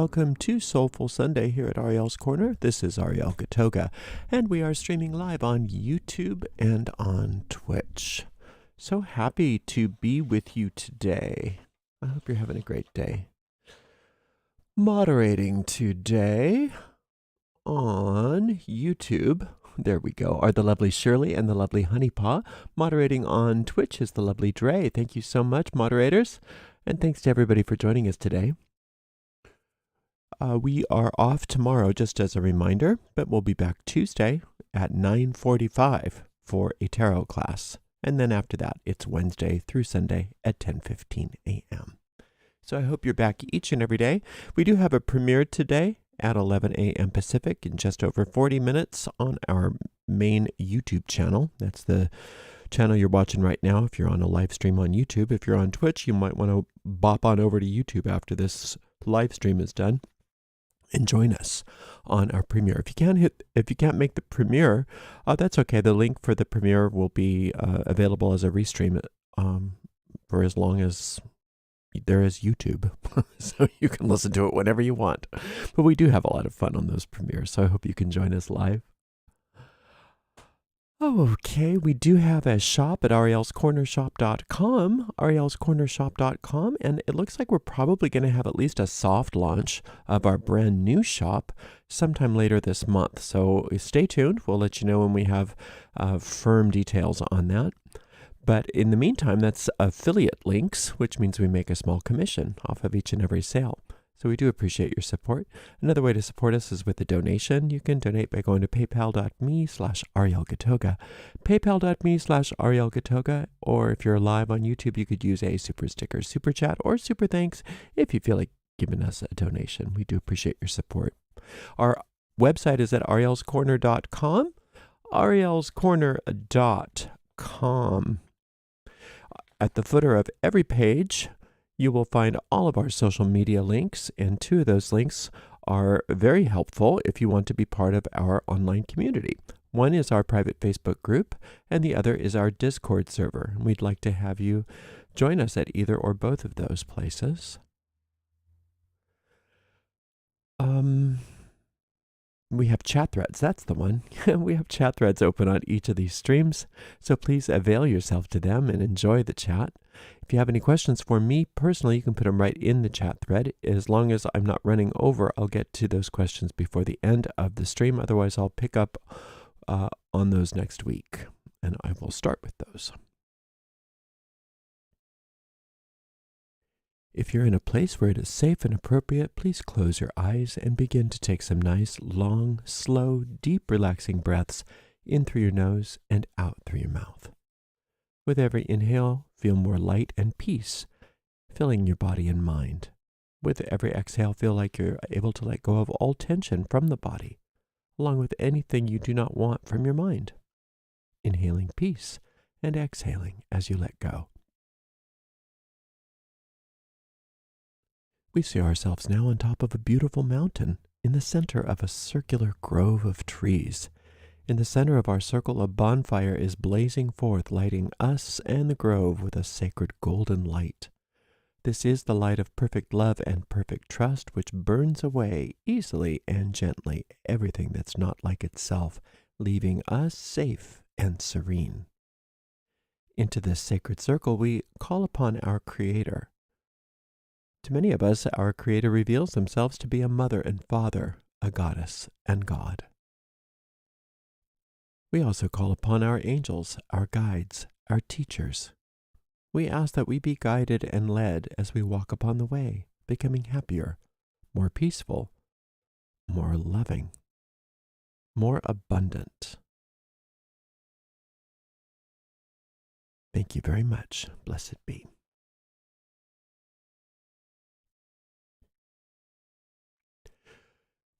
welcome to Soulful Sunday here at Ariel's Corner. This is Ariel Gatoga, and we are streaming live on YouTube and on Twitch. So happy to be with you today. I hope you're having a great day. Moderating today on YouTube, there we go, are the lovely Shirley and the lovely Honeypaw. Moderating on Twitch is the lovely Dre. Thank you so much, moderators. And thanks to everybody for joining us today. We are off tomorrow, just as a reminder, but we'll be back Tuesday at 9:45 for a tarot class. And then after that, it's Wednesday through Sunday at 10:15 a.m. So I hope you're back each and every day. We do have a premiere today at 11 a.m. Pacific in just over 40 minutes on our main YouTube channel. That's the channel you're watching right now if you're on a live stream on YouTube. If you're on Twitch, you might want to bop on over to YouTube after this live stream is done and join us on our premiere. If you can't make the premiere, that's okay. The link for the premiere will be available as a restream for as long as there is YouTube, so you can listen to it whenever you want. But we do have a lot of fun on those premieres, so I hope you can join us live. Okay, we do have a shop at arielscornershop.com, arielscornershop.com, and it looks like we're probably going to have at least a soft launch of our brand new shop sometime later this month. So stay tuned. We'll let you know when we have firm details on that. But in the meantime, that's affiliate links, which means we make a small commission off of each and every sale. So we do appreciate your support. Another way to support us is with a donation. You can donate by going to paypal.me/arielgatoga, paypal.me/arielgatoga, or if you're live on YouTube, you could use a super sticker, super chat, or super thanks if you feel like giving us a donation. We do appreciate your support. Our website is at arielscorner.com, arielscorner.com. At the footer of every page, you will find all of our social media links, and two of those links are very helpful if you want to be part of our online community. One is our private Facebook group, and the other is our Discord server. We'd like to have you join us at either or both of those places. We have chat threads. That's the one. We have chat threads open on each of these streams, so please avail yourself to them and enjoy the chat. If you have any questions for me personally, you can put them right in the chat thread. As long as I'm not running over, I'll get to those questions before the end of the stream. Otherwise, I'll pick up on those next week, and I will start with those. If you're in a place where it is safe and appropriate, please close your eyes and begin to take some nice, long, slow, deep, relaxing breaths in through your nose and out through your mouth. With every inhale, feel more light and peace, filling your body and mind. With every exhale, feel like you're able to let go of all tension from the body, along with anything you do not want from your mind. Inhaling peace and exhaling as you let go. We see ourselves now on top of a beautiful mountain in the center of a circular grove of trees. In the center of our circle, a bonfire is blazing forth, lighting us and the grove with a sacred golden light. This is the light of perfect love and perfect trust, which burns away easily and gently everything that's not like itself, leaving us safe and serene. Into this sacred circle, we call upon our Creator. To many of us, our Creator reveals themselves to be a mother and father, a goddess and God. We also call upon our angels, our guides, our teachers. We ask that we be guided and led as we walk upon the way, becoming happier, more peaceful, more loving, more abundant. Thank you very much. Blessed be.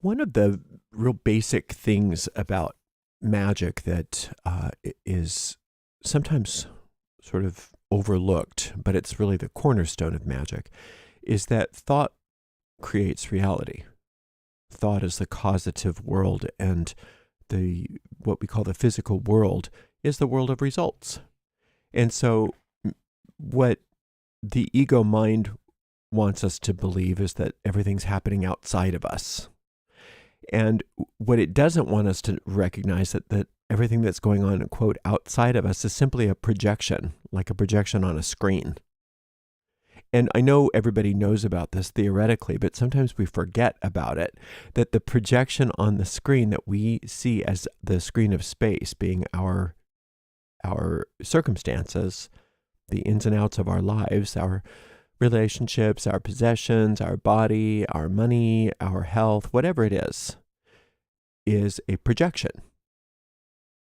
One of the real basic things about magic that is sometimes sort of overlooked, but it's really the cornerstone of magic, is that thought creates reality. Thought is the causative world, and what we call the physical world is the world of results. And so what the ego mind wants us to believe is that everything's happening outside of us. And what it doesn't want us to recognize that everything that's going on, quote, outside of us is simply a projection, like a projection on a screen. And I know everybody knows about this theoretically, but sometimes we forget about it, that the projection on the screen that we see as the screen of space being our circumstances, the ins and outs of our lives, our relationships, our possessions, our body, our money, our health, whatever it is a projection.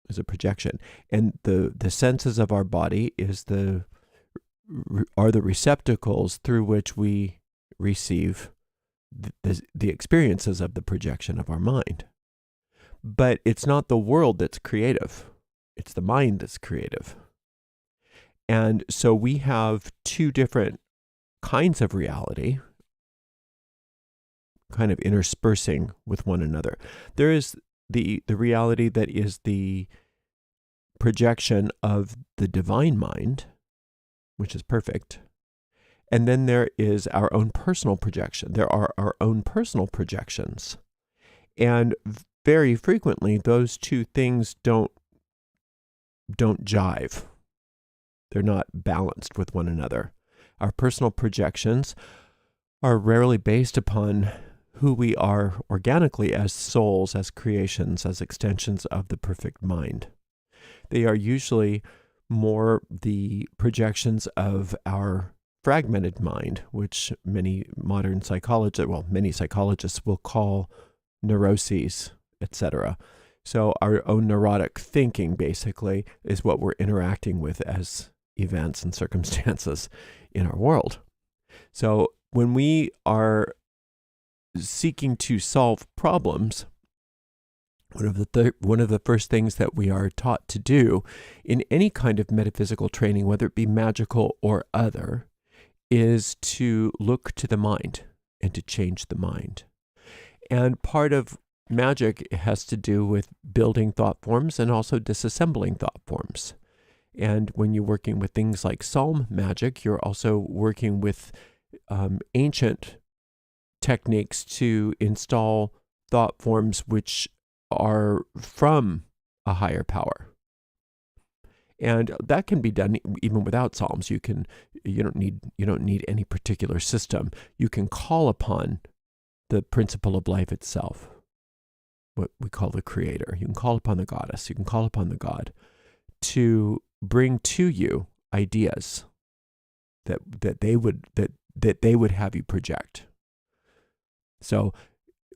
Is a projection. And the senses of our body are the receptacles through which we receive the experiences of the projection of our mind. But it's not the world that's creative. It's the mind that's creative. And so we have two different kinds of reality kind of interspersing with one another. There is the reality that is the projection of the divine mind, which is perfect. And then there is our own personal projection. There are our own personal projections. And very frequently, those two things don't jive. They're not balanced with one another. Our personal projections are rarely based upon who we are organically as souls, as creations, as extensions of the perfect mind. They are usually more the projections of our fragmented mind, which many psychologists will call neuroses, etc. So our own neurotic thinking basically is what we're interacting with as events and circumstances in our world. So when we are seeking to solve problems, one of the first things that we are taught to do in any kind of metaphysical training, whether it be magical or other, is to look to the mind and to change the mind. And part of magic has to do with building thought forms and also disassembling thought forms. And when you're working with things like psalm magic, you're also working with ancient techniques to install thought forms which are from a higher power. And that can be done even without psalms. You don't need any particular system. You can call upon the principle of life itself, what we call the creator. You can call upon the goddess. You can call upon the god to bring to you ideas that they would have you project. So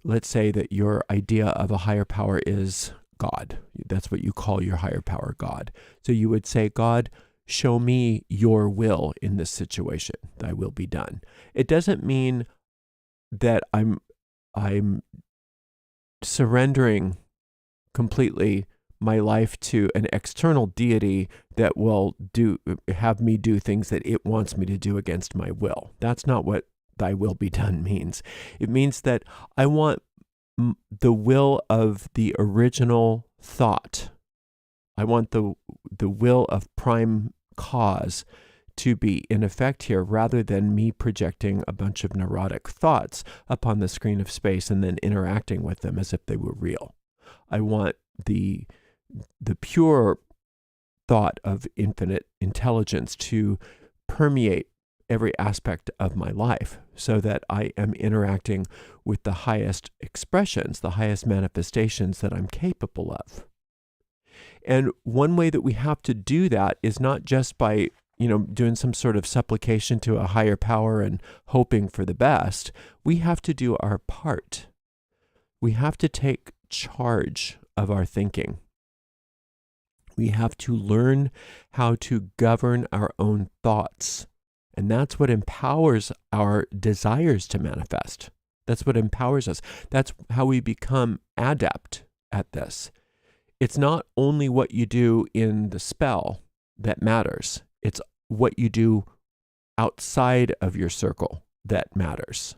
let's say that your idea of a higher power is God. That's what you call your higher power, God. So you would say, God, show me your will in this situation. Thy will be done. It doesn't mean that I'm surrendering completely my life to an external deity that will have me do things that it wants me to do against my will. That's not what thy will be done means. It means that I want the will of the original thought. I want the will of prime cause to be in effect here, rather than me projecting a bunch of neurotic thoughts upon the screen of space and then interacting with them as if they were real. I want the pure thought of infinite intelligence to permeate every aspect of my life, so that I am interacting with the highest expressions, the highest manifestations that I'm capable of. And one way that we have to do that is not just by, doing some sort of supplication to a higher power and hoping for the best. We have to do our part. We have to take charge of our thinking. We have to learn how to govern our own thoughts. And that's what empowers our desires to manifest. That's what empowers us. That's how we become adept at this. It's not only what you do in the spell that matters. It's what you do outside of your circle that matters.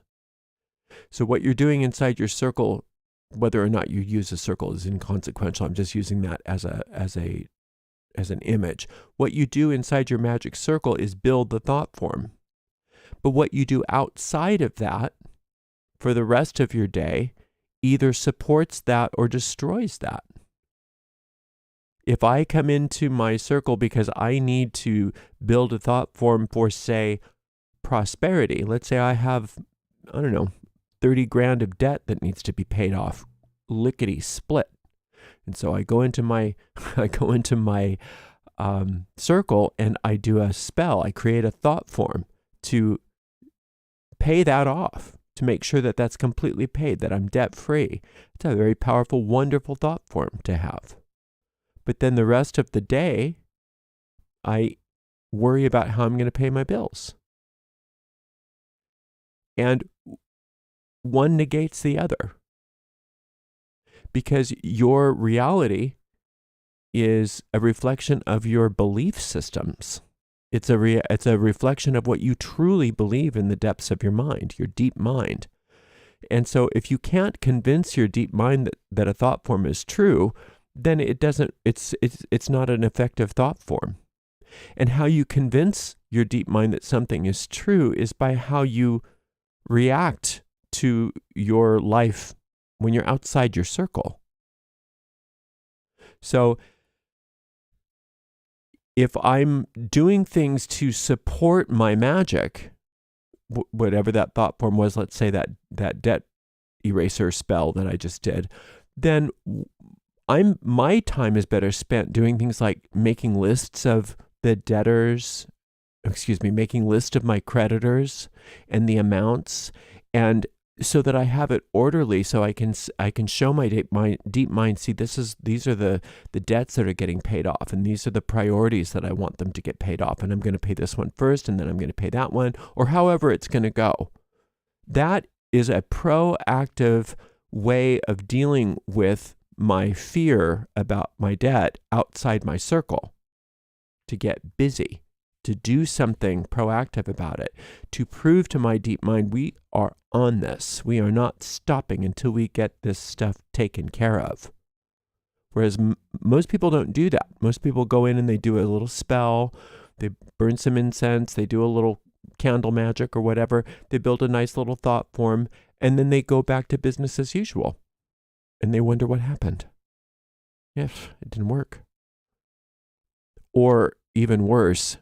So what you're doing inside your circle, whether or not you use a circle, is inconsequential. I'm just using that as an image. What you do inside your magic circle is build the thought form. But what you do outside of that for the rest of your day either supports that or destroys that. If I come into my circle because I need to build a thought form for, say, prosperity, let's say I have, 30 grand of debt that needs to be paid off, lickety split. And so I go into my circle and I do a spell. I create a thought form to pay that off, to make sure that that's completely paid, that I'm debt free. It's a very powerful, wonderful thought form to have. But then the rest of the day, I worry about how I'm going to pay my bills. And one negates the other. Because your reality is a reflection of your belief systems. It's a reflection of what you truly believe in the depths of your mind, your deep mind. And so if you can't convince your deep mind that a thought form is true, then it's not an effective thought form. And how you convince your deep mind that something is true is by how you react to your life when you're outside your circle. So if I'm doing things to support my magic, whatever that thought form was, let's say that debt eraser spell that I just did, then my time is better spent doing things like making lists of the debtors, making list of my creditors and the amounts, and so that I have it orderly, so I can show my deep mind, see, these are the debts that are getting paid off, and these are the priorities that I want them to get paid off, and I'm going to pay this one first, and then I'm going to pay that one, or however it's going to go. That is a proactive way of dealing with my fear about my debt outside my circle, to get busy, to do something proactive about it, to prove to my deep mind we are on this. We are not stopping until we get this stuff taken care of. Whereas most people don't do that. Most people go in and they do a little spell, they burn some incense, they do a little candle magic or whatever, they build a nice little thought form, and then they go back to business as usual. And they wonder what happened. Yes, it didn't work. Or even worse,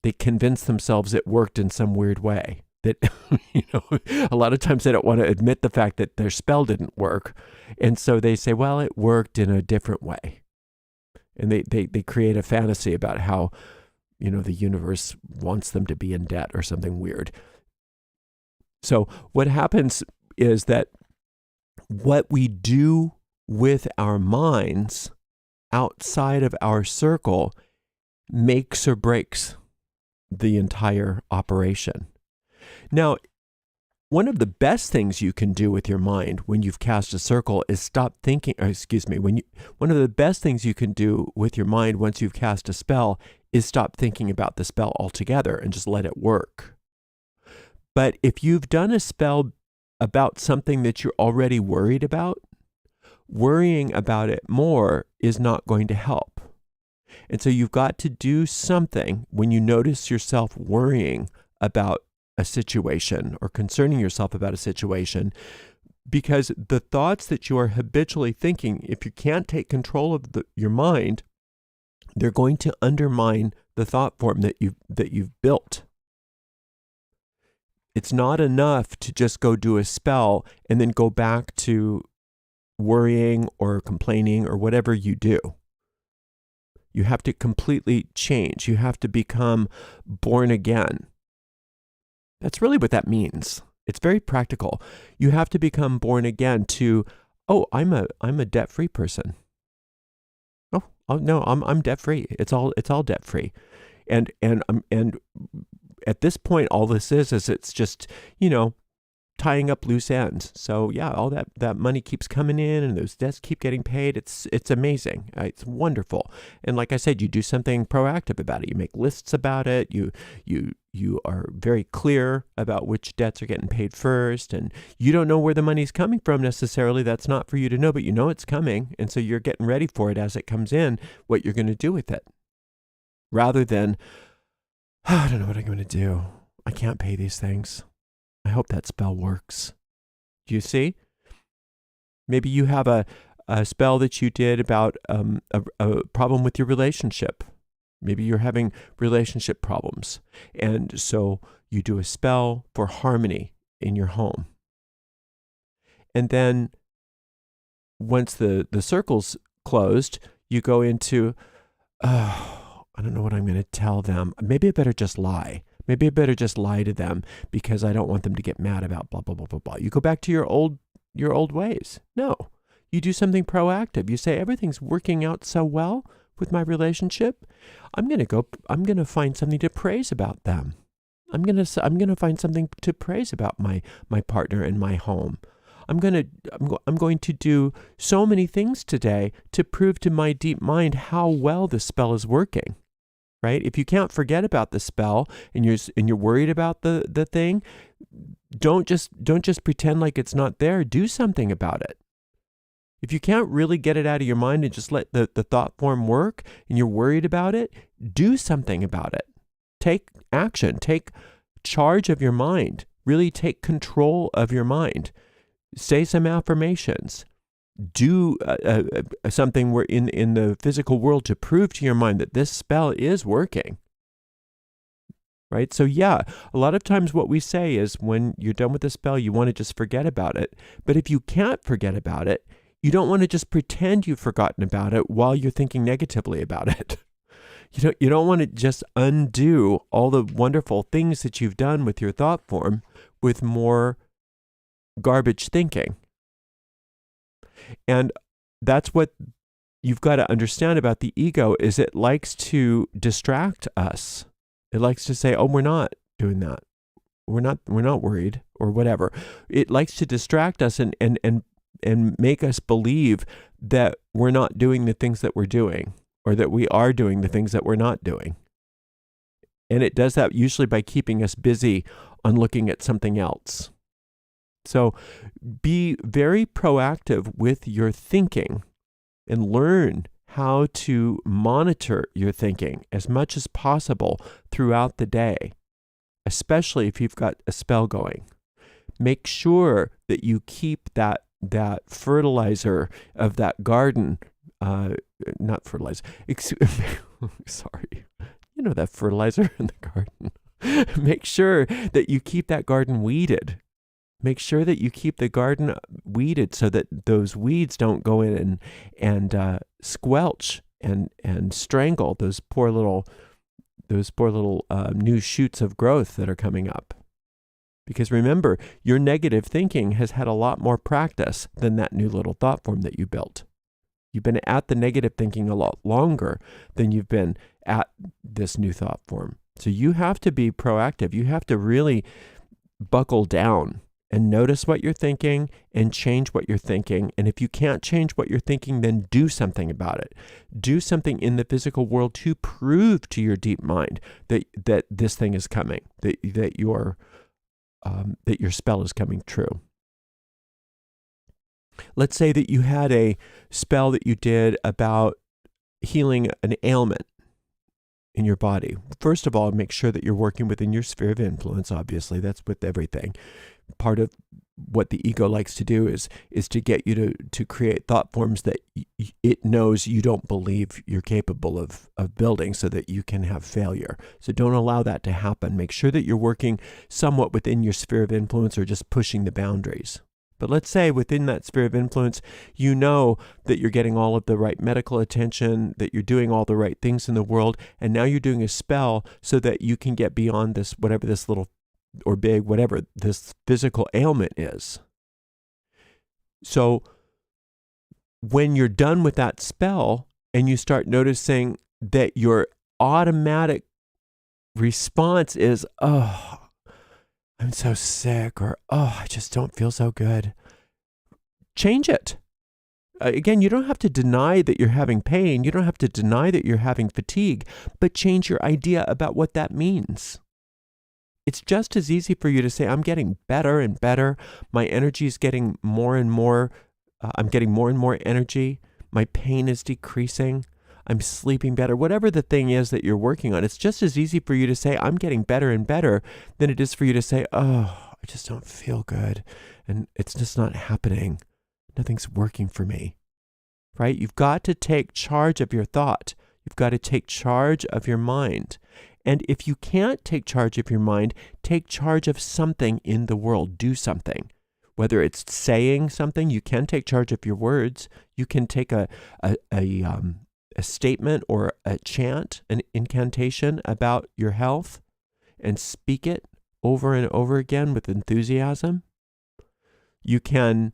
they convince themselves it worked in some weird way. That, a lot of times they don't want to admit the fact that their spell didn't work. And so they say, well, it worked in a different way. And they create a fantasy about how, the universe wants them to be in debt or something weird. So what happens is that what we do with our minds outside of our circle makes or breaks the entire operation. Now, one of the best things you can do with your mind when you've cast a circle is stop thinking, one of the best things you can do with your mind once you've cast a spell is stop thinking about the spell altogether and just let it work. But if you've done a spell about something that you're already worried about, worrying about it more is not going to help. And so you've got to do something when you notice yourself worrying about a situation or concerning yourself about a situation, because the thoughts that you are habitually thinking, if you can't take control of your mind, they're going to undermine the thought form that you've built. It's not enough to just go do a spell and then go back to worrying or complaining or whatever you do. You have to completely change. You have to become born again. That's really what that means. It's very practical. You have to become born again to, I'm a debt-free person. Oh no, I'm debt-free. It's all debt-free. And at this point, all this is it's just, tying up loose ends. So yeah, all that money keeps coming in and those debts keep getting paid. It's amazing. It's wonderful. And like I said, you do something proactive about it. You make lists about it. You are very clear about which debts are getting paid first, and you don't know where the money's coming from necessarily. That's not for you to know, but you know it's coming. And so you're getting ready for it as it comes in, what you're going to do with it. Rather than, I don't know what I'm going to do. I can't pay these things. I hope that spell works. Do you see? Maybe you have a spell that you did about a problem with your relationship. Maybe you're having relationship problems. And so you do a spell for harmony in your home. And then once the circle's closed, you go into, oh, I don't know what I'm going to tell them. Maybe I better just lie. Maybe I better just lie to them because I don't want them to get mad about blah, blah, blah, blah, blah. You go back to your old ways. No, you do something proactive. You say, everything's working out so well with my relationship. I'm going to find something to praise about them. I'm going to find something to praise about my partner and my home. I'm going to do so many things today to prove to my deep mind how well this spell is working. Right? If you can't forget about the spell and you're worried about the thing, don't just pretend like it's not there. Do something about it. If you can't really get it out of your mind and just let the thought form work and you're worried about it, do something about it. Take action. Take charge of your mind. Really take control of your mind. Say some affirmations. Do something where in the physical world to prove to your mind that this spell is working. Right? So yeah, a lot of times what we say is when you're done with the spell, you want to just forget about it. But if you can't forget about it, you don't want to just pretend you've forgotten about it while you're thinking negatively about it. You don't want to just undo all the wonderful things that you've done with your thought form with more garbage thinking. And that's what you've got to understand about the ego is it likes to distract us. It likes to say, oh, we're not doing that. We're not worried or whatever. It likes to distract us and make us believe that we're not doing the things that we're doing or that we are doing the things that we're not doing. And it does that usually by keeping us busy on looking at something else. So be very proactive with your thinking and learn how to monitor your thinking as much as possible throughout the day, especially if you've got a spell going. Make sure that you keep that fertilizer of that garden, not fertilizer, sorry, that fertilizer in the garden. Make sure that you keep that garden weeded. Make sure that you keep the garden weeded so that those weeds don't go in and squelch and strangle those poor little new shoots of growth that are coming up. Because remember, your negative thinking has had a lot more practice than that new little thought form that you built. You've been at the negative thinking a lot longer than you've been at this new thought form. So you have to be proactive. You have to really buckle down and notice what you're thinking and change what you're thinking. And if you can't change what you're thinking, then do something about it. Do something in the physical world to prove to your deep mind that this thing is coming, that your spell is coming true. Let's say that you had a spell that you did about healing an ailment in your body. First of all, make sure that you're working within your sphere of influence. Obviously, that's with everything. Part of what the ego likes to do is to get you to create thought forms that it knows you don't believe you're capable of building so that you can have failure. So don't allow that to happen. Make sure that you're working somewhat within your sphere of influence or just pushing the boundaries. But let's say within that sphere of influence, you know that you're getting all of the right medical attention, that you're doing all the right things in the world, and now you're doing a spell so that you can get beyond this, whatever this little or big, whatever this physical ailment is. So when you're done with that spell and you start noticing that your automatic response is, oh, I'm so sick, or, oh, I just don't feel so good. Change it. Again, you don't have to deny that you're having pain. You don't have to deny that you're having fatigue, but change your idea about what that means. It's just as easy for you to say, I'm getting better and better. My energy is getting more and more. I'm getting more and more energy. My pain is decreasing. I'm sleeping better. Whatever the thing is that you're working on, it's just as easy for you to say, I'm getting better and better, than it is for you to say, oh, I just don't feel good. And it's just not happening. Nothing's working for me, right? You've got to take charge of your thought. You've got to take charge of your mind. And if you can't take charge of your mind, take charge of something in the world. Do something. Whether it's saying something, you can take charge of your words. You can take a statement or a chant, an incantation about your health, and speak it over and over again with enthusiasm. You can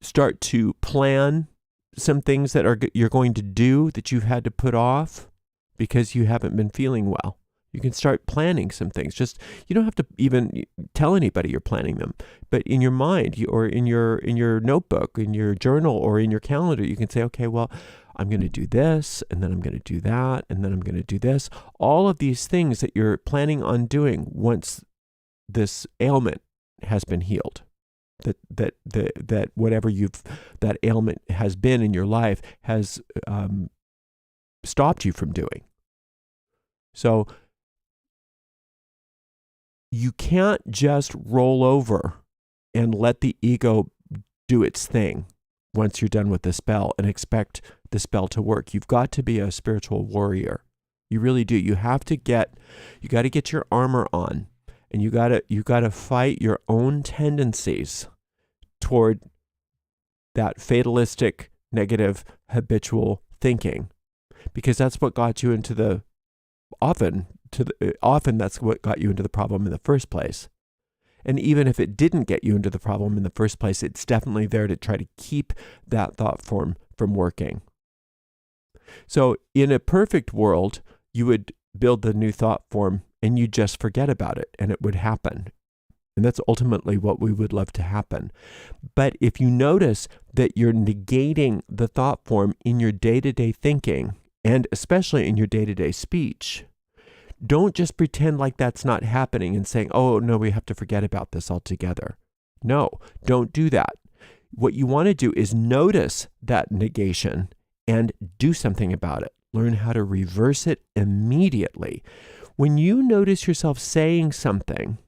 start to plan some things that you're going to do that you've had to put off because you haven't been feeling well. You can start planning some things. Just, you don't have to even tell anybody you're planning them, but in your mind or in your notebook, in your journal, or in your calendar, you can say, okay, well, I'm going to do this, and then I'm going to do that, and then I'm going to do this. All of these things that you're planning on doing once this ailment has been healed, that whatever that ailment has been in your life has stopped you from doing. So you can't just roll over and let the ego do its thing once you're done with the spell and expect the spell to work. You've got to be a spiritual warrior. You really do. You got to get your armor on, and you got to fight your own tendencies toward that fatalistic, negative, habitual thinking, because that's what got you into the often that's what got you into the problem in the first place. And even if it didn't get you into the problem in the first place, it's definitely there to try to keep that thought form from working. So in a perfect world, you would build the new thought form and you just forget about it and it would happen. And that's ultimately what we would love to happen. But if you notice that you're negating the thought form in your day-to-day thinking, and especially in your day-to-day speech, don't just pretend like that's not happening and saying, oh, no, we have to forget about this altogether. No, don't do that. What you want to do is notice that negation and do something about it. Learn how to reverse it immediately. When you notice yourself saying something,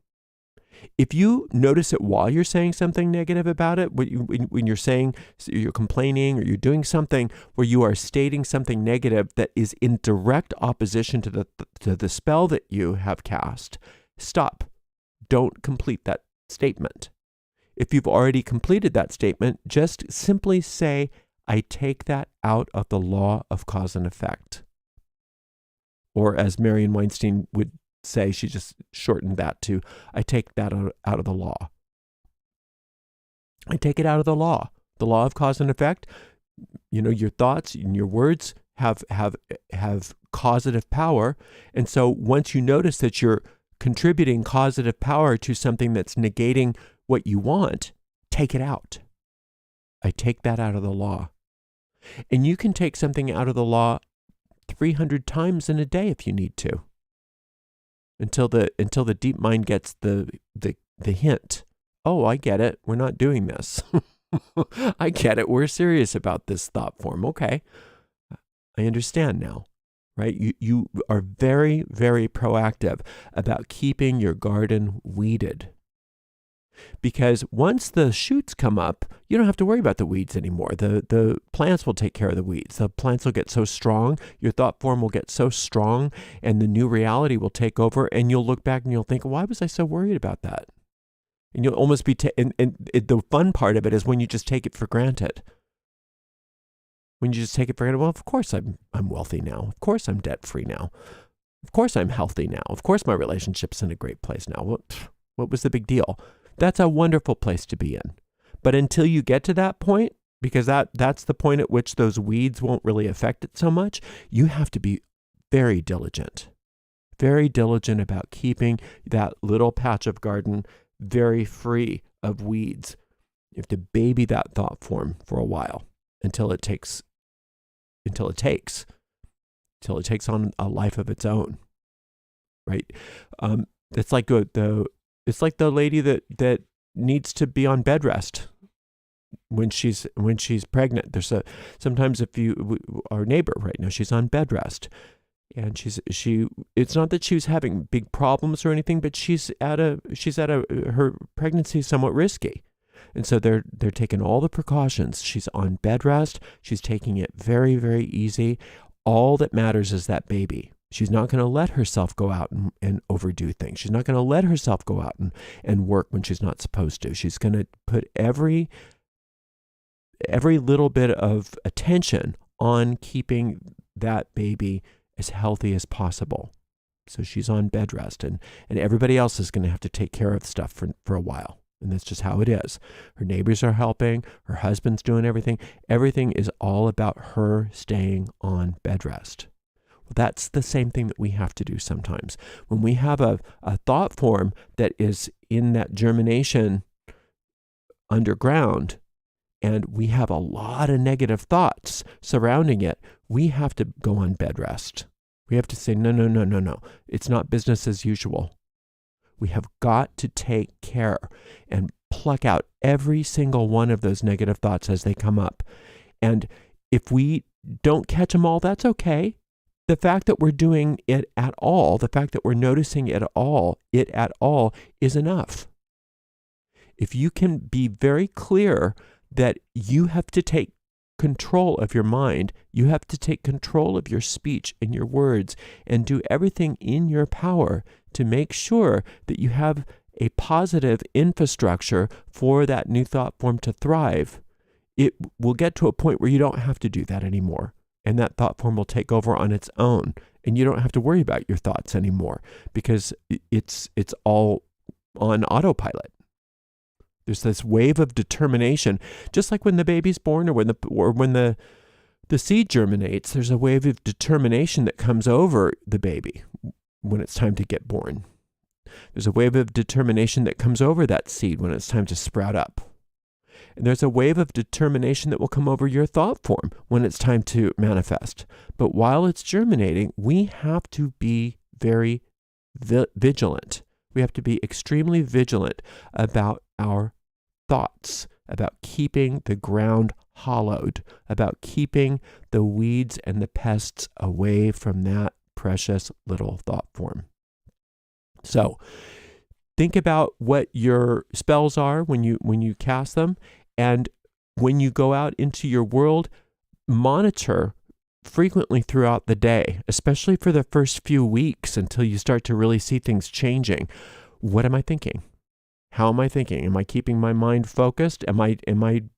if you notice it while you're saying something negative about it, when you're saying, you're complaining or you're doing something where you are stating something negative that is in direct opposition to the spell that you have cast, stop. Don't complete that statement. If you've already completed that statement, just simply say, I take that out of the law of cause and effect. Or as Marion Weinstein would say, she just shortened that to, I take that out of the law. I take it out of the law. The law of cause and effect, your thoughts and your words have causative power. And so once you notice that you're contributing causative power to something that's negating what you want, take it out. I take that out of the law. And you can take something out of the law 300 times in a day if you need to. Until the deep mind gets the hint. Oh, I get it. We're not doing this. I get it. We're serious about this thought form. Okay. I understand now, right? You are very, very proactive about keeping your garden weeded. Because once the shoots come up, you don't have to worry about the weeds anymore. The plants will take care of the weeds. The plants will get so strong, your thought form will get so strong, and the new reality will take over, and you'll look back and you'll think, why was I so worried about that? And you'll almost be, the fun part of it is when you just take it for granted. When you just take it for granted, well, of course I'm wealthy now. Of course I'm debt-free now. Of course I'm healthy now. Of course my relationship's in a great place now. What was the big deal? That's a wonderful place to be in. But until you get to that point, because that's the point at which those weeds won't really affect it so much, you have to be very diligent about keeping that little patch of garden very free of weeds. You have to baby that thought form for a while until it takes on a life of its own, right? It's like the lady that needs to be on bed rest. when she's pregnant. Sometimes our neighbor right now, she's on bed rest, and it's not that she was having big problems or anything, but her pregnancy is somewhat risky. And so they're taking all the precautions. She's on bed rest. She's taking it very, very easy. All that matters is that baby. She's not going to let herself go out and overdo things. She's not going to let herself go out and work when she's not supposed to. She's going to put every little bit of attention on keeping that baby as healthy as possible. So she's on bed rest, and everybody else is going to have to take care of stuff for a while. And that's just how it is. Her neighbors are helping. Her husband's doing everything. Everything is all about her staying on bed rest. Well, that's the same thing that we have to do sometimes. When we have a thought form that is in that germination underground, and we have a lot of negative thoughts surrounding it, we have to go on bed rest. We have to say, no. It's not business as usual. We have got to take care and pluck out every single one of those negative thoughts as they come up. And if we don't catch them all, that's okay. The fact that we're doing it at all, the fact that we're noticing it at all is enough. If you can be very clear that you have to take control of your mind, you have to take control of your speech and your words, and do everything in your power to make sure that you have a positive infrastructure for that new thought form to thrive, it will get to a point where you don't have to do that anymore. And that thought form will take over on its own. And you don't have to worry about your thoughts anymore because it's all on autopilot. There's this wave of determination, just like when the baby's born or when the seed germinates, there's a wave of determination that comes over the baby when it's time to get born. There's a wave of determination that comes over that seed when it's time to sprout up. And there's a wave of determination that will come over your thought form when it's time to manifest. But while it's germinating, we have to be very vigilant. We have to be extremely vigilant about our thoughts, about keeping the ground hollowed, about keeping the weeds and the pests away from that precious little thought form. So think about what your spells are when you cast them, and when you go out into your world, monitor frequently throughout the day, especially for the first few weeks until you start to really see things changing. What am I thinking? How am I thinking? Am I keeping my mind focused? Am I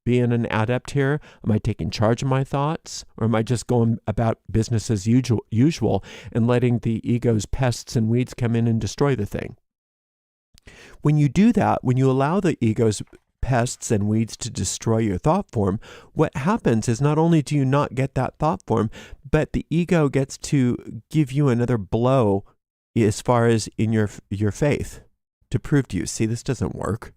being an adept here? Am I taking charge of my thoughts? Or am I just going about business as usual and letting the ego's pests and weeds come in and destroy the thing? When you do that, when you allow the ego's pests and weeds to destroy your thought form, what happens is not only do you not get that thought form, but the ego gets to give you another blow as far as in your faith to prove to you, see, this doesn't work.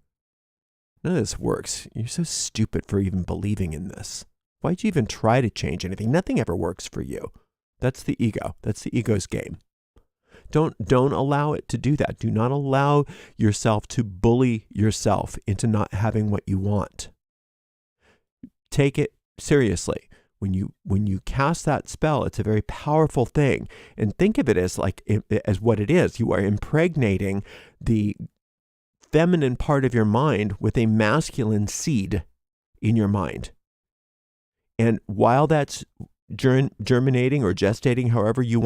None of this works. You're so stupid for even believing in this. Why'd you even try to change anything? Nothing ever works for you. That's the ego. That's the ego's game. Don't allow it to do that. Do not allow yourself to bully yourself into not having what you want. Take it seriously. When you cast that spell, it's a very powerful thing. And think of it as what it is. You are impregnating the feminine part of your mind with a masculine seed in your mind. And while that's germinating or gestating, however you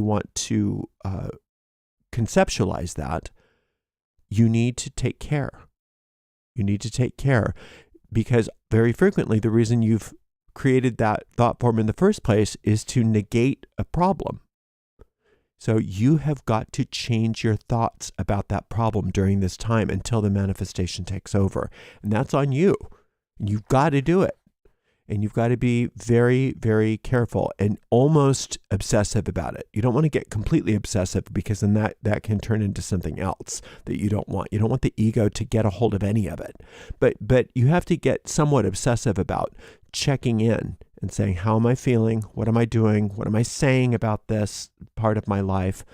want to conceptualize that, you need to take care. You need to take care, because very frequently the reason you've created that thought form in the first place is to negate a problem. So you have got to change your thoughts about that problem during this time until the manifestation takes over. And that's on you. You've got to do it. And you've got to be very, very careful and almost obsessive about it. You don't want to get completely obsessive, because then that can turn into something else that you don't want. You don't want the ego to get a hold of any of it. But you have to get somewhat obsessive about checking in and saying, how am I feeling? What am I doing? What am I saying about this part of my life?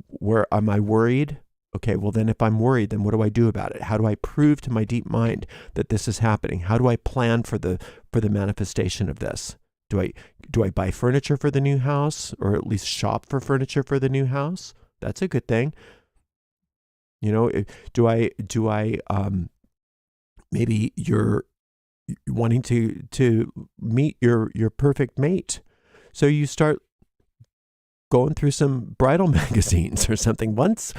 Where am I worried? Okay, well then if I'm worried, then what do I do about it? How do I prove to my deep mind that this is happening? How do I plan for the manifestation of this? Do I buy furniture for the new house, or at least shop for furniture for the new house? That's a good thing. Do I maybe you're wanting to meet your perfect mate, so you start going through some bridal magazines or something. Once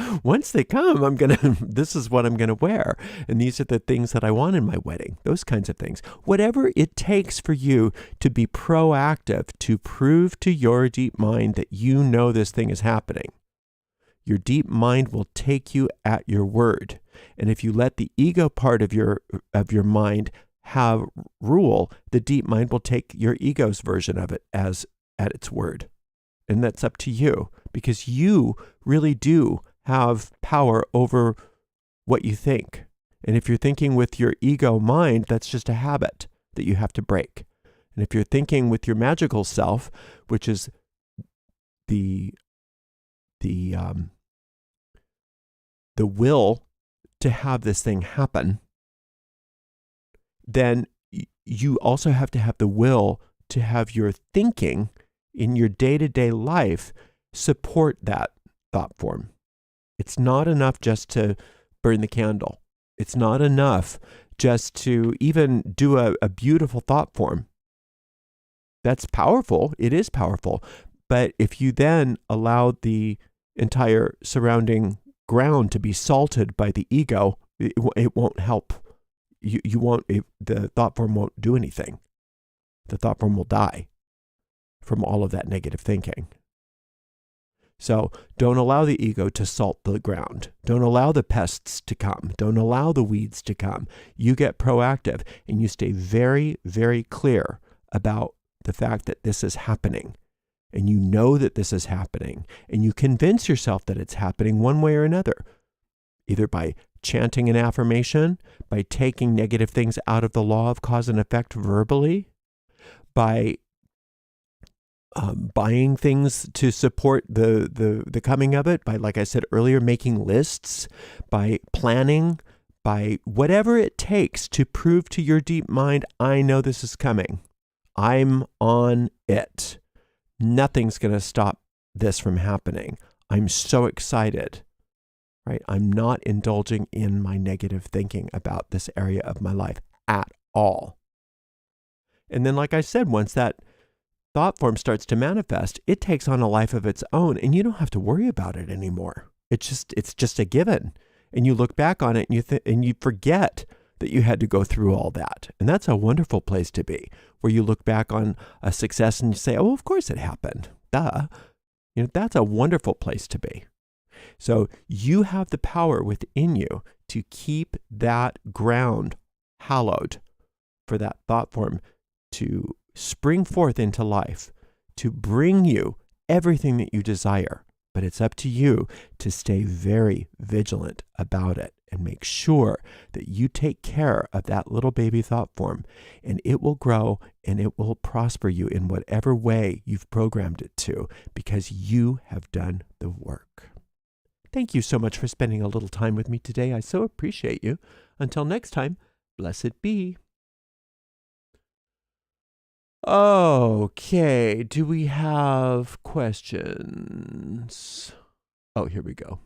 they come, this is what I'm gonna wear, and these are the things that I want in my wedding. Those kinds of things. Whatever it takes for you to be proactive, to prove to your deep mind that you know this thing is happening. Your deep mind will take you at your word. And if you let the ego part of your mind have rule, the deep mind will take your ego's version of it as at its word. And that's up to you, because you really do have power over what you think. And if you're thinking with your ego mind, that's just a habit that you have to break. And if you're thinking with your magical self, which is the will to have this thing happen, then you also have to have the will to have your thinking in your day-to-day life support that thought form. It's not enough just to burn the candle. It's not enough just to even do a beautiful thought form. That's powerful. It is powerful. But if you then allow the entire surrounding ground to be salted by the ego, it won't help. You won't. The thought form won't do anything. The thought form will die from all of that negative thinking. So don't allow the ego to salt the ground. Don't allow the pests to come. Don't allow the weeds to come. You get proactive and you stay very, very clear about the fact that this is happening. And you know that this is happening. And you convince yourself that it's happening one way or another, either by chanting an affirmation, by taking negative things out of the law of cause and effect verbally, by buying things to support the coming of it, by, like I said earlier, making lists, by planning, by whatever it takes to prove to your deep mind, I know this is coming. I'm on it. Nothing's going to stop this from happening. I'm so excited, right? I'm not indulging in my negative thinking about this area of my life at all. And then, like I said, once that thought form starts to manifest, it takes on a life of its own, and you don't have to worry about it anymore. It's just a given. And you look back on it and you forget that you had to go through all that. And that's a wonderful place to be, where you look back on a success and you say, oh, of course it happened. Duh. That's a wonderful place to be. So you have the power within you to keep that ground hallowed for that thought form to spring forth into life, to bring you everything that you desire. But it's up to you to stay very vigilant about it and make sure that you take care of that little baby thought form, and it will grow and it will prosper you in whatever way you've programmed it to, because you have done the work. Thank you so much for spending a little time with me today. I so appreciate you. Until next time, blessed be. Okay, do we have questions? Oh, here we go.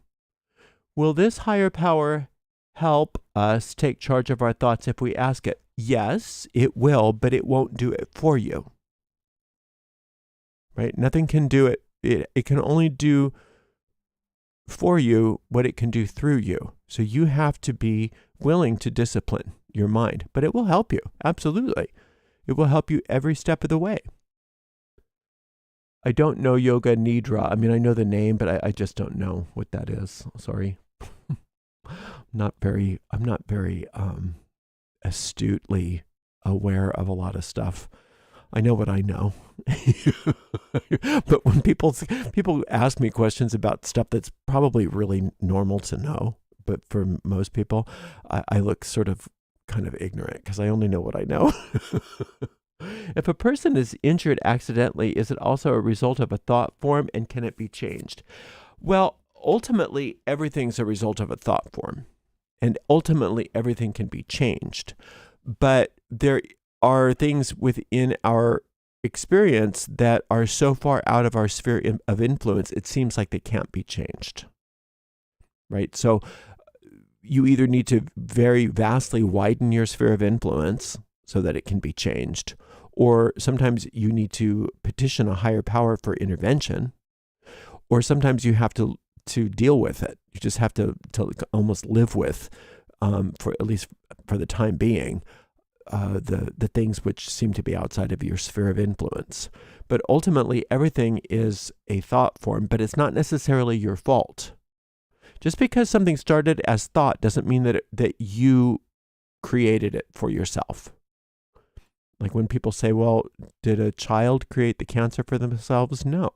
Will this higher power help us take charge of our thoughts if we ask it? Yes, it will, but it won't do it for you. Right? Nothing can do it. It can only do for you what it can do through you. So you have to be willing to discipline your mind, but it will help you. Absolutely. It will help you every step of the way. I don't know Yoga Nidra. I mean, I know the name, but I just don't know what that is. Sorry. I'm not very astutely aware of a lot of stuff. I know what I know. But when people ask me questions about stuff that's probably really normal to know, but for most people, I look sort of kind of ignorant because I only know what I know. If a person is injured accidentally, is it also a result of a thought form, and can it be changed? Well, ultimately, everything's a result of a thought form, and ultimately everything can be changed. But there are things within our experience that are so far out of our sphere of influence, it seems like they can't be changed, right? So you either need to very vastly widen your sphere of influence so that it can be changed, or sometimes you need to petition a higher power for intervention, or sometimes you have to deal with it. You just have to almost live with, for at least for the time being, the things which seem to be outside of your sphere of influence. But ultimately, everything is a thought form, but it's not necessarily your fault. Just because something started as thought doesn't mean that you created it for yourself. Like when people say, well, did a child create the cancer for themselves? No.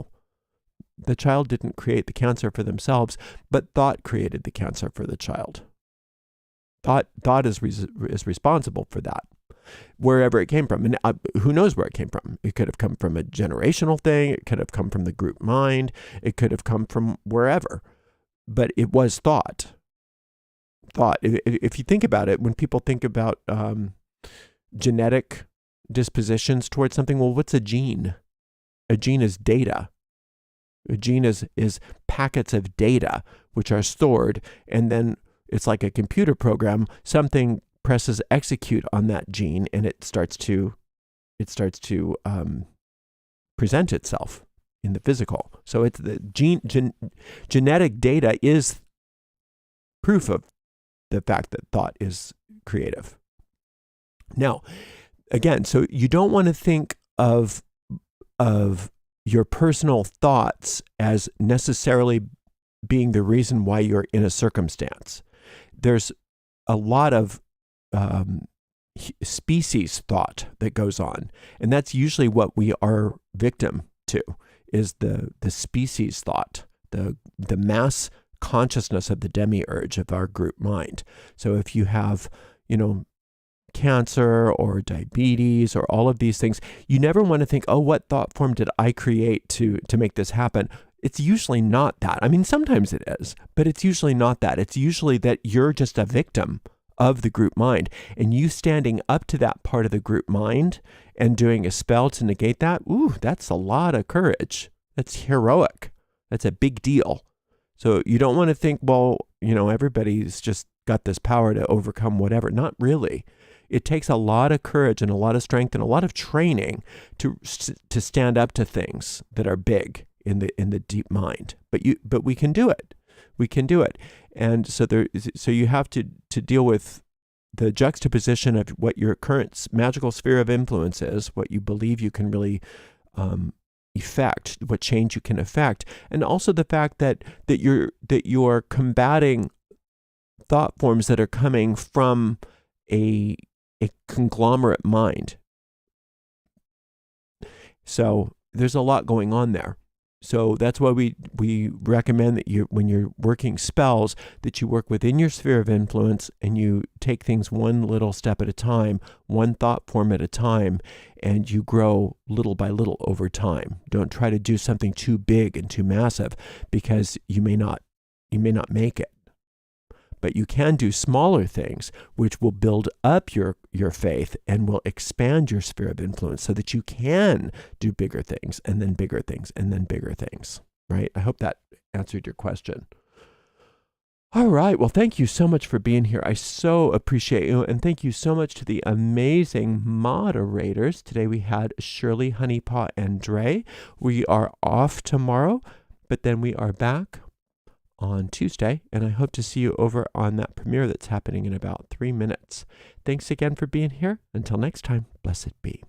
The child didn't create the cancer for themselves, but thought created the cancer for the child. Thought is responsible for that, wherever it came from. And who knows where it came from? It could have come from a generational thing. It could have come from the group mind. It could have come from wherever. But it was thought. If you think about it, when people think about genetic dispositions towards something, well, what's a gene? A gene is data. A gene is packets of data which are stored, and then it's like a computer program. Something presses execute on that gene, and it starts to present itself in the physical. So it's the genetic data is proof of the fact that thought is creative. Now, again, so you don't want to think of your personal thoughts as necessarily being the reason why you're in a circumstance. There's a lot of species thought that goes on, and that's usually what we are victim to, is the species thought, the mass consciousness of the demiurge of our group mind. So if you have, cancer or diabetes or all of these things, you never want to think, oh, what thought form did I create to make this happen? It's usually not that. I mean, sometimes it is, but it's usually not that. It's usually that you're just a victim of the group mind, and you standing up to that part of the group mind and doing a spell to negate that, that's a lot of courage. That's heroic. That's a big deal. So you don't want to think, well, everybody's just got this power to overcome whatever. Not really. It takes a lot of courage and a lot of strength and a lot of training to stand up to things that are big in the deep mind. But we can do it. We can do it. And so you have to deal with the juxtaposition of what your current magical sphere of influence is, what you believe you can really effect, what change you can effect, and also the fact that you're combating thought forms that are coming from a conglomerate mind. So there's a lot going on there. So that's why we recommend that when you're working spells, that you work within your sphere of influence and you take things one little step at a time, one thought form at a time, and you grow little by little over time. Don't try to do something too big and too massive, because you may not make it. But you can do smaller things which will build up your faith and will expand your sphere of influence so that you can do bigger things and then bigger things and then bigger things, right? I hope that answered your question. All right. Well, thank you so much for being here. I so appreciate you. And thank you so much to the amazing moderators. Today we had Shirley, Honeypaw, and Dre. We are off tomorrow, but then we are back on Tuesday, and I hope to see you over on that premiere that's happening in about 3 minutes. Thanks again for being here. Until next time, blessed be.